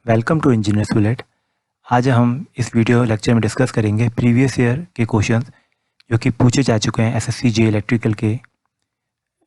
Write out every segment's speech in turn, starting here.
Welcome to engineers bullet. आज हम इस वीडियो लेक्चर में डिस्कस करेंगे प्रीवियस ईयर के क्वेश्चंस जो कि पूछे जा चुके हैं एसएससी जे इलेक्ट्रिकल के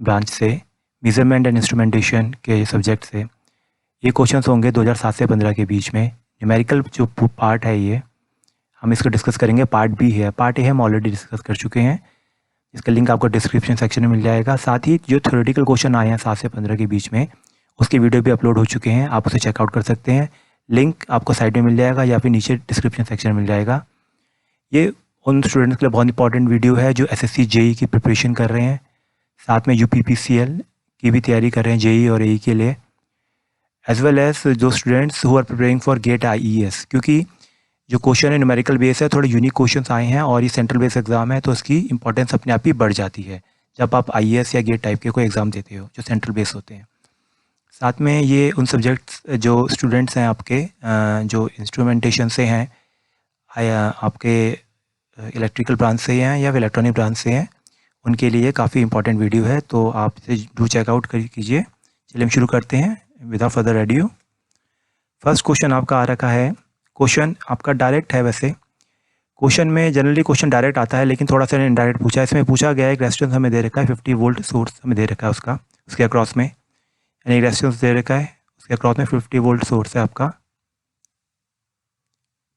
ब्रांच से, मेजरमेंट एंड इंस्ट्रूमेंटेशन के सब्जेक्ट से। ये क्वेश्चंस होंगे 2007 से 15 के बीच में। न्यूमेरिकल जो पार्ट है ये हम इसको डिस्कस करेंगे। पार्ट बी है, पार्ट ए हम ऑलरेडी डिस्कस कर चुके हैं, इसका लिंक आपको डिस्क्रिप्शन सेक्शन में मिल जाएगा। साथ ही जो थ्योरेटिकल क्वेश्चन आए हैं 7 से 15 के बीच में, उसके वीडियो भी अपलोड हो चुके हैं, आप उसे चेकआउट कर सकते हैं। लिंक आपको साइड में मिल जाएगा या फिर नीचे डिस्क्रिप्शन सेक्शन में मिल जाएगा। ये उन स्टूडेंट्स के लिए बहुत इंपॉर्टेंट वीडियो है जो एसएससी जेई की प्रिपरेशन कर रहे हैं, साथ में यूपीपीसीएल की भी तैयारी कर रहे हैं जेई और एई के लिए, एज वेल एज जो students who are preparing for GATE IES. क्योंकि जो क्वेश्चन है न्यूमेरिकल बेस है, थोड़े यूनिक क्वेश्चंस आए हैं और ये सेंट्रल बेस एग्जाम है, तो उसकी इंपॉर्टेंस अपने आप ही बढ़ जाती है जब आप आईईएस या गेट टाइप के कोई एग्ज़ाम देते हो जो सेंट्रल बेस होते हैं। साथ में ये उन सब्जेक्ट्स जो स्टूडेंट्स हैं आपके जो इंस्ट्रूमेंटेशन से हैं, आपके इलेक्ट्रिकल ब्रांच से हैं या इलेक्ट्रॉनिक ब्रांच से हैं, उनके लिए काफ़ी इंपॉर्टेंट वीडियो है, तो आप इसे डू चेकआउट कीजिए। चलिए हम शुरू करते हैं without further audio. First question आपका आ रखा है। क्वेश्चन आपका डायरेक्ट है, वैसे क्वेश्चन में जनरली क्वेश्चन डायरेक्ट आता है, लेकिन थोड़ा सा इनडायरेक्ट पूछा है। इसमें पूछा गया है एक रेजिस्टेंस हमें दे रखा है, 50 वोल्ट सोर्स हमें दे रखा है उसके अक्रॉस में, यानी रेजिस्टेंस दे रखा है, उसके अक्रॉस में 50 वोल्ट सोर्स है आपका,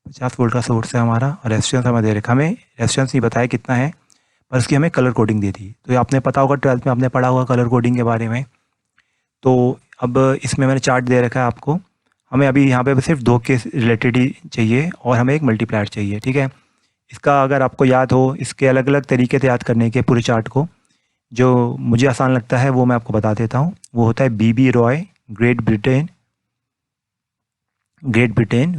50 वोल्ट का सोर्स है हमारा, और रेजिस्टेंस हमें दे रखा है। हमें रेजिस्टेंस नहीं बताया कितना है, पर उसकी हमें कलर कोडिंग दे दी। तो आपने पता होगा, 12th में आपने पढ़ा होगा कलर कोडिंग के बारे में। तो अब इसमें मैंने चार्ट दे रखा है आपको। हमें अभी यहाँ पे सिर्फ 2 के रिलेटेड ही चाहिए और हमें एक मल्टीप्लायर चाहिए, ठीक है। इसका अगर आपको याद हो, इसके अलग अलग तरीके थे याद करने के पूरे चार्ट को। जो मुझे आसान लगता है वो मैं आपको बता देता हूँ। वो होता है BB Roy, Great Britain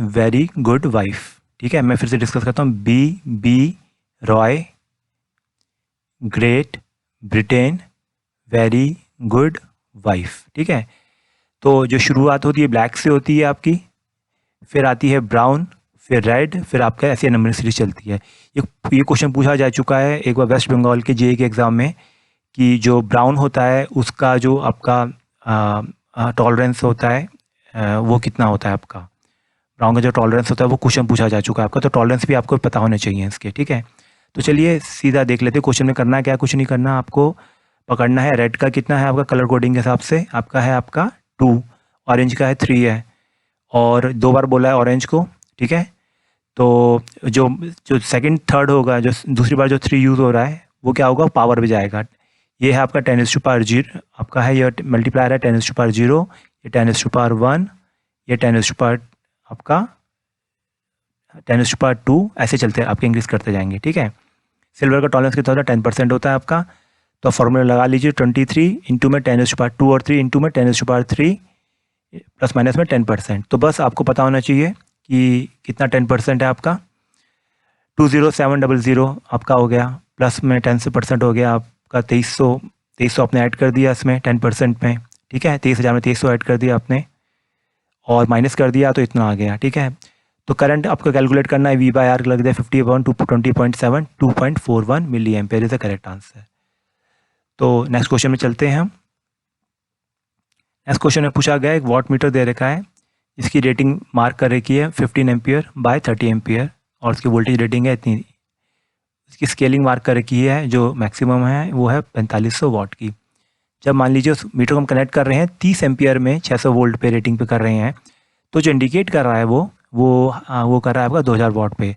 very good wife, ठीक है। मैं फिर से डिस्कस करता हूँ। B Roy, Great Britain very good wife, ठीक है। तो जो शुरुआत होती है ब्लैक से होती है आपकी, फिर आती है ब्राउन, फिर रेड, फिर आपका ऐसे नंबर सीरीज चलती है। ये क्वेश्चन पूछा जा चुका है एक बार वेस्ट बंगाल के जेईई के एग्ज़ाम में, कि जो ब्राउन होता है उसका जो आपका टॉलरेंस होता है वो कितना होता है आपका। ब्राउन का जो टॉलरेंस होता है वो क्वेश्चन पूछा जा चुका है आपका, तो टॉलरेंस भी आपको पता होने चाहिए इसके, ठीक है। तो चलिए सीधा देख लेते हैं क्वेश्चन में करना क्या, कुछ नहीं करना, आपको पकड़ना है रेड का कितना है आपका कलर कोडिंग के हिसाब से, आपका है आपका 2, ऑरेंज का है 3 है, और 2 बार बोला है ऑरेंज को, ठीक है। तो जो जो सेकंड थर्ड होगा, जो दूसरी बार जो 3 यूज़ हो रहा है, वो क्या होगा, पावर भी जाएगा। ये है आपका 10⁻0 आपका है, ये मल्टीप्लायर है 10⁻0, ये 10⁻1, ये 10⁻2, ऐसे चलते हैं आपके, इंक्रीज करते जाएंगे, ठीक है। सिल्वर का टॉलरेंस कितना होता है, 10% होता है आपका। तो फॉर्मूला लगा लीजिए, 23 इंटू में 10⁻2 और 3 इंटू में 10⁻3 प्लस माइनस में 10%। तो बस आपको पता होना चाहिए कि कितना 10% है आपका। 20700 आपका हो गया, प्लस में 10% हो गया आपका 2300 आपने ऐड कर दिया इसमें 10% में, ठीक है। 23,000 में 2300 ऐड कर दिया आपने और माइनस कर दिया, तो इतना आ गया, ठीक है। तो करंट आपको कैलकुलेट करना है, V/R लग दिया 50/20.7, 2.41 milliampere is the correct answer. तो नेक्स्ट क्वेश्चन में चलते हैं हम। नेक्स्ट क्वेश्चन में पूछा गया एक वाट मीटर दे रखा है, इसकी रेटिंग मार्क कर रखी है 15 एम्पियर बाय 30 एम्पियर, और उसकी वोल्टेज रेटिंग है इतनी। इसकी स्केलिंग मार्क कर रखी है, जो मैक्सिमम है वो है 4500 वाट की। जब मान लीजिए उस मीटर को हम कनेक्ट कर रहे हैं 30 एम्पियर में 600 वोल्ट पे रेटिंग पे कर रहे हैं, तो जो इंडिकेट कर रहा है वो कर रहा है आपका 2000 वाट पे।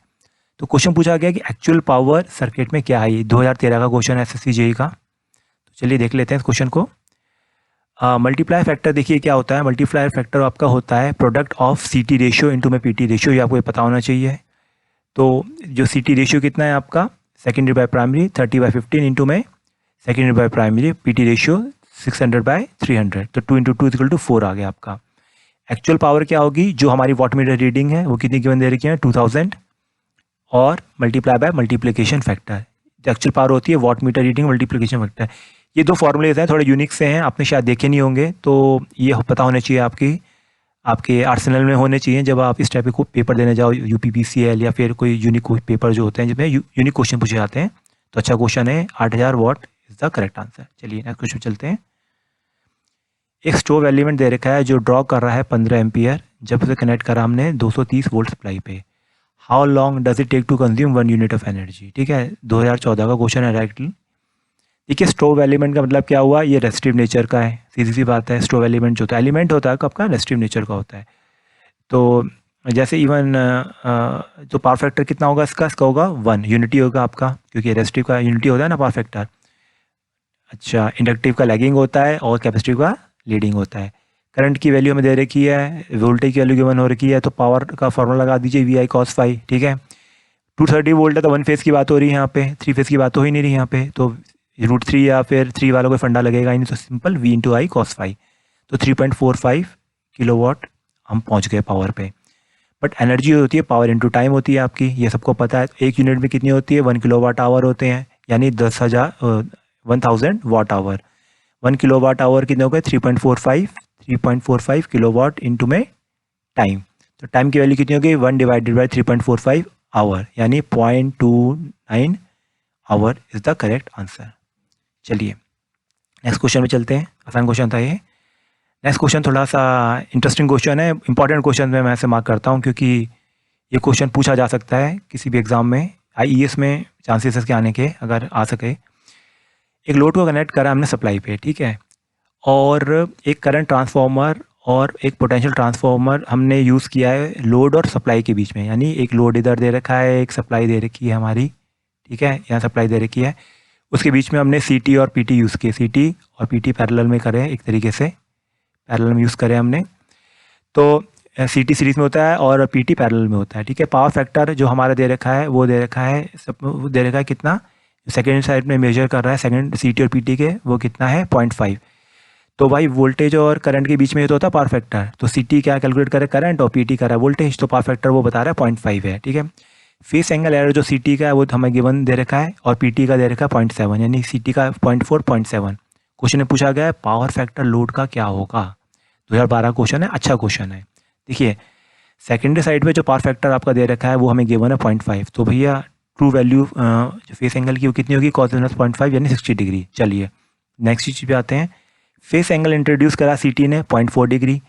तो क्वेश्चन पूछा गया कि एक्चुअल पावर सर्किट में क्या है। ये 2013 का क्वेश्चन है एसएससी जेईई का। तो चलिए देख लेते हैं इस क्वेश्चन को। मल्टीप्लायर फैक्टर देखिए क्या होता है। मल्टीप्लायर फैक्टर आपका होता है प्रोडक्ट ऑफ सीटी रेशियो इंटू में पीटी रेशियो, ये आपको पता होना चाहिए। तो जो सीटी रेशियो कितना है आपका, सेकेंडरी बाय प्राइमरी 30/15 इंटू में secondary by primary, PT ratio 600/300, तो 2 × 2 = 4 आ गया आपका। एक्चुअल पावर क्या होगी, जो हमारी वाट मीटर रीडिंग है वो कितनी गिवन दे रखी है 2000, और मल्टीप्लाई बाय मल्टीप्लिकेशन फैक्टर। जो एक्चुअल पावर होती है watt meter reading multiplication factor. ये 2 फॉर्मूलेज हैं, थोड़े यूनिक से हैं, आपने शायद देखे नहीं होंगे, तो ये पता होने चाहिए आपके आर्सेनल में होने चाहिए जब आप इस टाइप के पेपर देने जाओ, यूपीपीसीएल या फिर कोई यूनिक पेपर जो होते हैं जिसमें यूनिक क्वेश्चन पूछे जाते हैं। तो अच्छा क्वेश्चन है, 8000 what is the correct answer. चलिए नेक्स्ट क्वेश्चन चलते हैं। एक स्टोव एलिमेंट दे रखा है जो ड्रॉ कर रहा है 15 एम्पियर जब उसे कनेक्ट करा हमने 230 वोल्ट सप्लाई पे। How long does it take to consume 1 unit of energy. ठीक है, 2014 का क्वेश्चन है डायरेक्टली। देखिए स्ट्रोब एलिमेंट का मतलब क्या हुआ, ये रेस्टिव नेचर का है, सीधी सी बात है। स्ट्रोब एलिमेंट जो होता है, एलिमेंट होता है आपका रेस्टिव नेचर का होता है। तो जैसे इवन तो पावर फैक्टर कितना होगा इसका होगा 1 यूनिटी होगा आपका, क्योंकि रेस्टिव का यूनिटी होता है ना पावर फैक्टर। अच्छा, इंडक्टिव का लैगिंग होता है और कैपेसिटिव का लीडिंग होता है। करंट की वैल्यू में दे रखी है, वोल्टेज की वैल्यू गिवन हो रखी है, तो पावर का फॉर्मूला लगा दीजिए वी आई कॉस फाई। ठीक है, 230 वोल्ट है तो 1 फेज़ की बात हो रही है यहाँ पे, 3 फेज़ की बात हो ही नहीं रही यहाँ पे, तो √3 या फिर 3 वालों को फंडा लगेगा ही नहीं, तो simple V into I cos phi. तो 3.45 किलोवाट हम पहुँच गए पावर पे। बट एनर्जी होती है पावर इंटू टाइम होती है आपकी, ये सबको पता है। एक यूनिट में कितनी होती है, 1 किलोवाट आवर होते हैं, यानी 1000 वाट आवर। 1 किलोवाट आवर कितने हो गए, 3.45 किलोवाट इंटू में टाइम। तो टाइम की वैल्यू कितनी हो गई, 1 डिवाइडेड बाई 3.45 आवर, यानी 0.29 our is the correct answer. चलिए नेक्स्ट क्वेश्चन में चलते हैं, आसान क्वेश्चन था ये। नेक्स्ट क्वेश्चन थोड़ा सा इंटरेस्टिंग क्वेश्चन है, इंपॉर्टेंट क्वेश्चन में मैं ऐसे मार्क करता हूँ, क्योंकि ये क्वेश्चन पूछा जा सकता है किसी भी एग्जाम में, IES में चांसेस इसके आने के, अगर आ सके। एक लोड को कनेक्ट करा हमने सप्लाई पे, ठीक है, और एक करंट ट्रांसफार्मर और एक पोटेंशियल ट्रांसफार्मर हमने यूज़ किया है लोड और सप्लाई के बीच में, यानी एक लोड इधर दे रखा है, एक सप्लाई दे रखी है हमारी। ठीक है, यहाँ सप्लाई दे रखी है, उसके बीच में हमने CT और PT यूज़ किए, CT और PT पैरेलल में करें, एक तरीके से पैरेलल में यूज़ करें हमने। तो CT सीरीज में होता है और PT पैरेलल में होता है। ठीक है, पावर फैक्टर जो हमारा दे रखा है वो दे रखा है, वो दे रखा है कितना, सेकेंड साइड में मेजर कर रहा है सेकेंड CT और PT के, वो कितना है 0.5। तो भाई वोल्टेज और करंट के बीच में तो होता है पावर फैक्टर, तो CT क्या कैलकुलेट करे, करंट, और PT कर रहा है वोल्टेज, तो पावर फैक्टर वो बता रहा है 0.5 है। ठीक है, फेस एंगल एरर जो CT का है वो हमें गिवन दे रखा है और PT का दे रखा है 0.7, यानी CT का 0.4 0.7। क्वेश्चन में पूछा गया है पावर फैक्टर लोड का क्या होगा, 2012 क्वेश्चन है, अच्छा क्वेश्चन है। देखिए सेकेंडरी साइड पे जो पावर फैक्टर आपका दे रखा है वो हमें गिवन है 0.5, तो भैया ट्रू वैल्यू जो फेस एंगल की वो कितनी होगी, cos इनवर्स 0.5 यानी 60 डिग्री। चलिए नेक्स्ट चीज़ पे आते हैं। फेस एंगल इंट्रोड्यूस करा CT ने 0.4 डिग्री,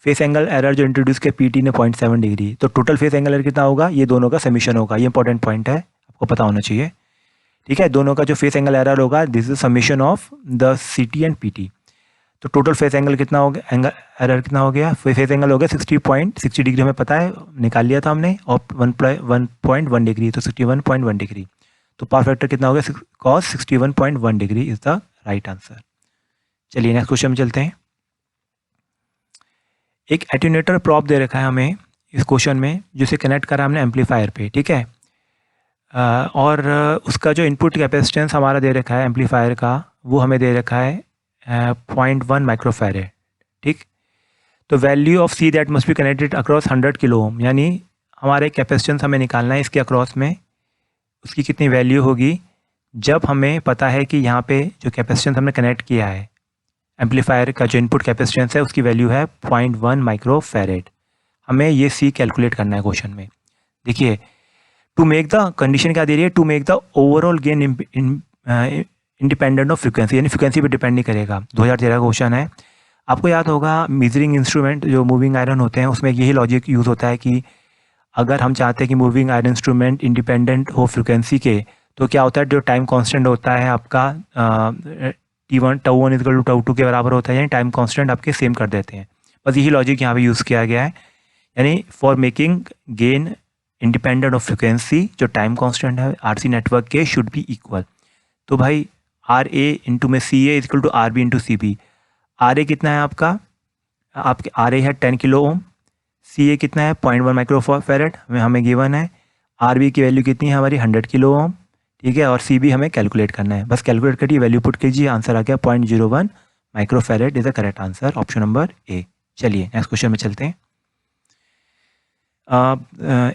फेस एंगल एरर जो इंट्रोड्यूस किया PT ने 0.7 डिग्री, तो टोटल फेस एंगल एरर कितना होगा, ये दोनों का समीशन होगा, ये इंपॉर्टेंट पॉइंट है, आपको पता होना चाहिए। ठीक है, दोनों का जो फेस एंगल एरर होगा, this is summation of the CT and PT। तो टोटल फेस एंगल कितना हो गया, एंगल एरर कितना हो गया, फेस एंगल हो गया 60 डिग्री, हमें पता है, निकाल लिया था हमने, और 1.1 डिग्री, तो 61.1 डिग्री। तो पावर फैक्टर कितना हो गया, cos 61.1 degree is the right answer. चलिए नेक्स्ट क्वेश्चन में चलते हैं। एक एट्यूनेटर प्रॉप दे रखा है हमें इस क्वेश्चन में, जिसे कनेक्ट करा हमने एम्पलीफायर पे। ठीक है, और उसका जो इनपुट कैपेसिटेंस हमारा दे रखा है एम्पलीफायर का, वो हमें दे रखा है 0.1 माइक्रोफैरेड। ठीक, तो value of see that must be connected across 100 kilo ohm, यानी हमारे कैपेसिटेंस हमें निकालना है इसके अक्रॉस में, उसकी कितनी वैल्यू होगी, जब हमें पता है कि यहाँ पे जो कैपेसिटेंस हमने कनेक्ट किया है एम्पलीफायर का, जो इनपुट कैपेसिटेंस है उसकी वैल्यू है 0.1 माइक्रोफैरेड। हमें ये सी कैलकुलेट करना है क्वेश्चन में। देखिए टू मेक द कंडीशन क्या दे रही है, to make the overall gain independent of frequency, यानी फ्रिक्वेंसी पे डिपेंड नहीं करेगा। 2013 का क्वेश्चन है, आपको याद होगा मीजरिंग इंस्ट्रूमेंट जो मूविंग आयरन होते हैं उसमें यही लॉजिक यूज़ होता है कि अगर हम चाहते हैं कि मूविंग आयरन इंस्ट्रूमेंट इंडिपेंडेंट हो फ्रिक्वेंसी के, तो क्या होता है, जो टाइम कांस्टेंट होता है आपका T1 τ1 इक्वल टू τ2 के बराबर होता है, यानी टाइम कांस्टेंट आपके सेम कर देते हैं। बस यही लॉजिक यहाँ पे यूज़ किया गया है, यानी for making gain independent of frequency, जो टाइम कांस्टेंट है RC नेटवर्क के शुड बी इक्वल। तो भाई RA इंटू में CA equal to RB into CB। RA कितना है आपका, आपके RA है 10 किलो ओम, CA कितना है 0.1 माइक्रोफैरेड हमें गिवन है, RB की वैल्यू कितनी है हमारी 100 किलो ओम। ठीक है, और CB हमें कैलकुलेट करना है, बस कैलकुलेट करिए, वैल्यू पुट कीजिए, आंसर आ गया 0.01 microfarad is the correct answer, option number A। चलिए नेक्स्ट क्वेश्चन में चलते हैं।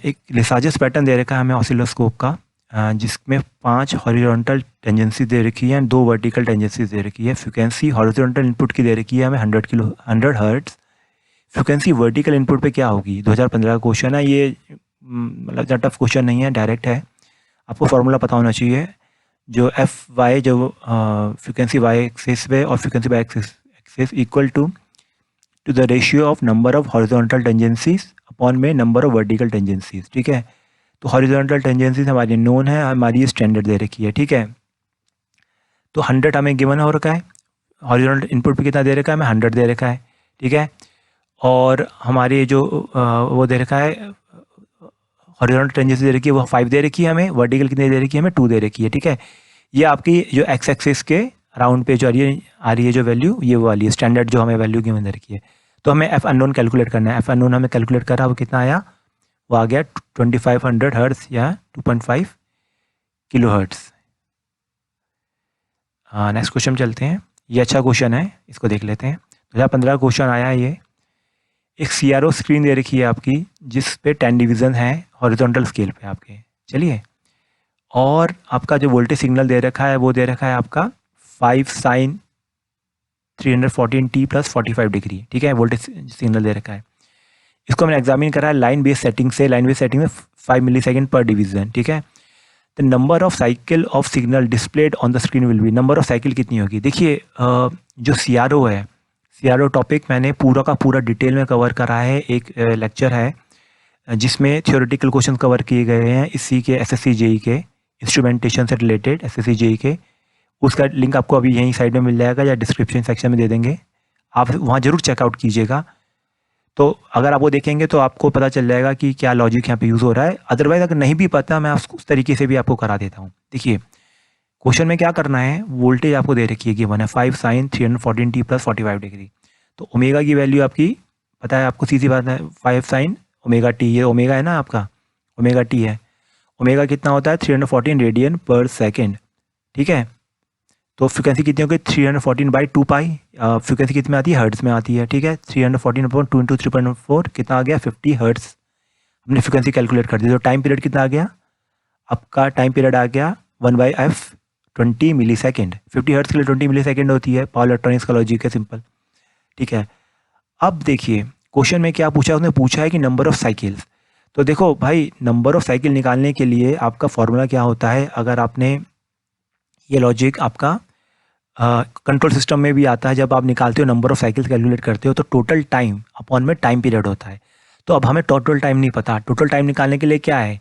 एक लेसाजस पैटर्न दे रखा है हमें ऑसिलोस्कोप का, जिसमें 5 हॉरिजॉन्टल टेंजेंसी दे रखी है, 2 वर्टिकल टेंजेंसी दे रखी है। फ्रिक्वेंसी हॉरिजॉन्टल इनपुट की दे रखी है हमें 100 हर्ट्ज। फ्रिक्वेंसी वर्टिकल इनपुट पे क्या होगी, 2015 का क्वेश्चन है ये, मतलब ज़्यादा टफ क्वेश्चन नहीं है, डायरेक्ट है, आपको फार्मूला पता होना चाहिए। जो FY जो फ्रिक्वेंसी Y एक्सिस पे और frequency Y axis equal to to the ratio of number of horizontal tangencies upon में नंबर ऑफ वर्टिकल टेंजेंसीज। ठीक है, तो हॉरिजॉन्टल टेंजेंसीज हमारी नोन है, हमारी स्टैंडर्ड दे रखी है। ठीक है, तो 100 हमें गिवन हो रखा है, हॉरिजॉन्टल इनपुट पे कितना दे रखा है, हमें 100 दे रखा है। ठीक है, और हमारे जो वो दे रखा है हॉरिजॉन्टल टेंजेंसी दे रखी है वो 5 दे रखी है हमें, वर्टिकल कितनी दे रखी है हमें 2 दे रखी है। ठीक है, ये आपकी जो एक्स एक्सिस के राउंड पे जो आ रही है जो वैल्यू, ये वो वाली है स्टैंडर्ड जो हमें वैल्यू गिवन दे रखी है। तो हमें एफ अननोन कैलकुलेट करना है। एफ अननोन हमें कैलकुलेट करा, वो कितना आया, वो आ गया 2500 हर्ट्ज या 2.5 किलो हर्ट्ज। नेक्स्ट क्वेश्चन चलते हैं, ये अच्छा क्वेश्चन है, इसको देख लेते हैं। 2015 क्वेश्चन आया है ये। एक CRO स्क्रीन दे रखी है आपकी जिस पे 10 डिवीज़न है हॉरिजॉन्टल स्केल पे आपके, चलिए, और आपका जो वोल्टेज सिग्नल दे रखा है वो दे रखा है आपका 5 sin 314t + 45 डिग्री। ठीक है, वोल्टेज सिग्नल दे रखा है। इसको मैंने एग्जामिन करा है लाइन बेस सेटिंग से। लाइन बेस सेटिंग में 5 मिलीसेकंड पर डिवीजन। ठीक है, the number of cycle of signal displayed on the screen will be, number of cycle कितनी होगी। देखिए जो CRO है, CRO टॉपिक मैंने पूरा का पूरा डिटेल में कवर करा है, एक लेक्चर है जिसमें थियोरेटिकल क्वेश्चन कवर किए गए हैं इसी के SSC JEE के इंस्ट्रूमेंटेशन से रिलेटेड, SSC JEE के। उसका लिंक आपको अभी यहीं साइड में मिल जाएगा या डिस्क्रिप्शन सेक्शन में दे देंगे, आप वहाँ ज़रूर चेकआउट कीजिएगा। तो अगर आप वो देखेंगे तो आपको पता चल जाएगा कि क्या लॉजिक यहाँ पे यूज़ हो रहा है। अदरवाइज अगर नहीं भी पता, मैं उस तरीके से भी आपको करा देता हूँ। देखिए क्वेश्चन में क्या करना है, वोल्टेज आपको दे रखी है कि 5 sin 314t + 45 डिग्री। तो ओमेगा की वैल्यू आपकी पता है आपको, सीधी बात है, 5 sin ओमेगा टी, ये ओमेगा है ना आपका, ओमेगा टी है। ओमेगा कितना होता है 314 रेडियन पर सेकेंड। ठीक है, तो फ्रिक्वेंसी कितनी होगी 314/2 पाई। फ्रिक्वेंसी कितनी में आती है, हर्ट्ज में आती है। ठीक है, 314/2 × 3.4 कितना आ गया 50 हर्ट्ज। हमने फ्रिक्वेंसी कैलकुलेट कर दी। तो टाइम पीरियड कितना आ गया आपका, टाइम पीरियड आ गया 1/f 20 मिलीसेकेंड। 50 हर्ट्ज के लिए 20 मिलीसेकेंड होती है, पावर इलेक्ट्रॉनिक्स का लॉजिक है, सिंपल। ठीक है, अब देखिए क्वेश्चन में क्या पूछा, उसने पूछा है कि नंबर ऑफ साइकिल्स। तो देखो भाई, नंबर ऑफ साइकिल निकालने के लिए आपका फॉर्मूला क्या होता है, अगर आपने ये लॉजिक आपका कंट्रोल सिस्टम में भी आता है, जब आप निकालते हो नंबर ऑफ साइकिल्स कैलकुलेट करते हो तो टोटल टाइम अपॉन में टाइम पीरियड होता है। तो अब हमें टोटल टाइम नहीं पता, टोटल टाइम निकालने के लिए क्या है,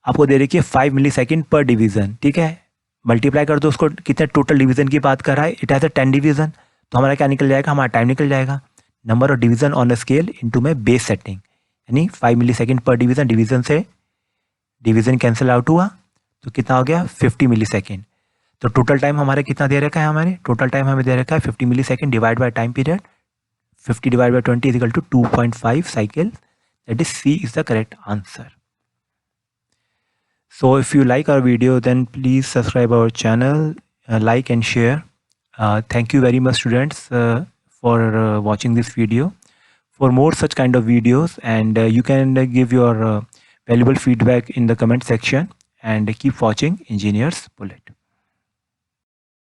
आपको दे रखी है 5 मिलीसेकंड पर डिवीज़न। ठीक है, मल्टीप्लाई कर दो उसको, कितने टोटल डिवीज़न की बात कर रहा है, इट हैज़ 10 डिवीज़न। तो हमारा क्या निकल जाएगा, हमारा टाइम निकल जाएगा, number of division on a scale into में बेस सेटिंग, यानी 5 मिलीसेकंड पर डिवीज़न। डिवीज़न से डिवीज़न कैंसिल आउट हुआ तो कितना हो गया 50 मिलीसेकंड। तो टोटल टाइम हमारे कितना दे रखा है, हमारे टोटल टाइम हमें दे रखा है 50 millisecond divide by time period, 50 divide by 20 is equal to 2.5 cycle. That is C is the correct answer. So if you like our video, then please subscribe our channel, like and share. Thank you very much students for watching this video. For more such kind of videos, and you can give your valuable feedback in the comment section, and keep watching Engineers Bullet.